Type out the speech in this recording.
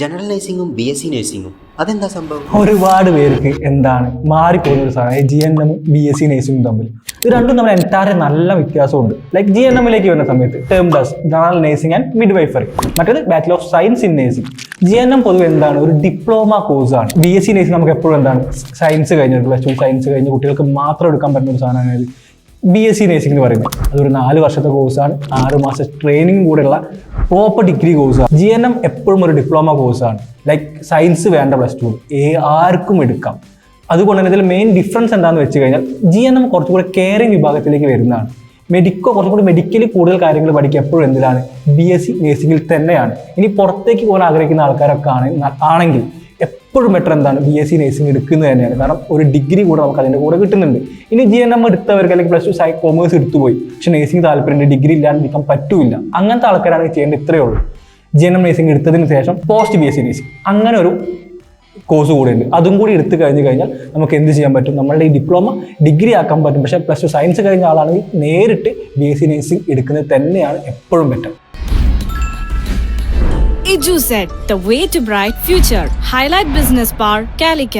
General നഴ്സിംഗും BSc നഴ്സിംഗും അതെന്താ സംഭവം? ഒരുപാട് പേർക്ക് എന്താണ് മാറിപ്പോകുന്ന ഒരു സാധനം GNM BSc നഴ്സിംഗും തമ്മിൽ. ഇത് രണ്ടും തമ്മിൽ എൻറ്റയർ നല്ല വ്യത്യാസമുണ്ട്. ലൈക്ക് GNM-ലേക്ക് വരുന്ന സമയത്ത് term does general nursing and midwifery, മറ്റേത് bachelor of science in nursing. GNM പൊതുവെ എന്താണ്, ഒരു ഡിപ്ലോമ കോഴ്സാണ്. BSc നഴ്സിംഗ് നമുക്ക് എപ്പോഴും എന്താണ്, സയൻസ് കഴിഞ്ഞിട്ട് +2 സയൻസ് കഴിഞ്ഞ കുട്ടികൾക്ക് മാത്രം എടുക്കാൻ പറ്റുന്ന ഒരു സാധനമാണ് BSc നഴ്സിംഗ് എന്ന് പറയുന്നത്. അതൊരു 4 വർഷത്തെ കോഴ്സാണ്, 6 മാസം ട്രെയിനിങ് കൂടെയുള്ള പ്രോപ്പർ ഡിഗ്രി കോഴ്സാണ്. GNM എപ്പോഴും ഒരു ഡിപ്ലോമ കോഴ്സാണ്. ലൈക്ക് സയൻസ് വേണ്ട +2 ആർക്കും എടുക്കാം. അതുകൊണ്ട് തന്നെ ഇതിൽ മെയിൻ ഡിഫറൻസ് എന്താണെന്ന് വെച്ച് കഴിഞ്ഞാൽ GNM കുറച്ചുകൂടി കെയറിംഗ് വിഭാഗത്തിലേക്ക് വരുന്നതാണ്. കുറച്ചുകൂടി മെഡിക്കലി കൂടുതൽ കാര്യങ്ങൾ പഠിക്കുക എപ്പോഴും എന്തിലാണ്, BSc നഴ്സിംഗിൽ തന്നെയാണ്. ഇനി പുറത്തേക്ക് പോകാൻ ആഗ്രഹിക്കുന്ന ആൾക്കാരൊക്കെ ആണെങ്കിൽ എപ്പോഴും ബെറ്റർ എന്താണ്, BSc നഴ്സിംഗ് എടുക്കുന്നത് തന്നെയാണ്. കാരണം ഒരു ഡിഗ്രി കൂടെ നമുക്ക് അതിൻ്റെ കൂടെ കിട്ടുന്നുണ്ട്. ഇനി GNM എടുത്തവർക്ക് അല്ലെങ്കിൽ +2 കോമേഴ്സ് എടുത്തുപോയി, പക്ഷെ നഴ്സിംഗ് താല്പര്യമുണ്ട്, ഡിഗ്രി ഇല്ലാണ്ടിരിക്കാൻ പറ്റൂല, അങ്ങനത്തെ ആൾക്കാരാണ് ചെയ്യേണ്ടത്. ഇത്രയേ ഉള്ളൂ. GNM നഴ്സിംഗ് എടുത്തതിന് ശേഷം പോസ്റ്റ് BSc നഴ്സിംഗ് അങ്ങനെ ഒരു കോഴ്സ് കൂടെ ഉണ്ട്. അതും കൂടി എടുത്തു കഴിഞ്ഞാൽ നമുക്ക് എന്ത് ചെയ്യാൻ പറ്റും, നമ്മളുടെ ഈ ഡിപ്ലോമ ഡിഗ്രി ആക്കാൻ പറ്റും. പക്ഷേ +2 സയൻസ് കഴിഞ്ഞ ആളാണെങ്കിൽ നേരിട്ട് BSc നഴ്സിംഗ് എടുക്കുന്നത് തന്നെയാണ് എപ്പോഴും better. EduSet, the way to bright future. Highlight Business Park, Calicut.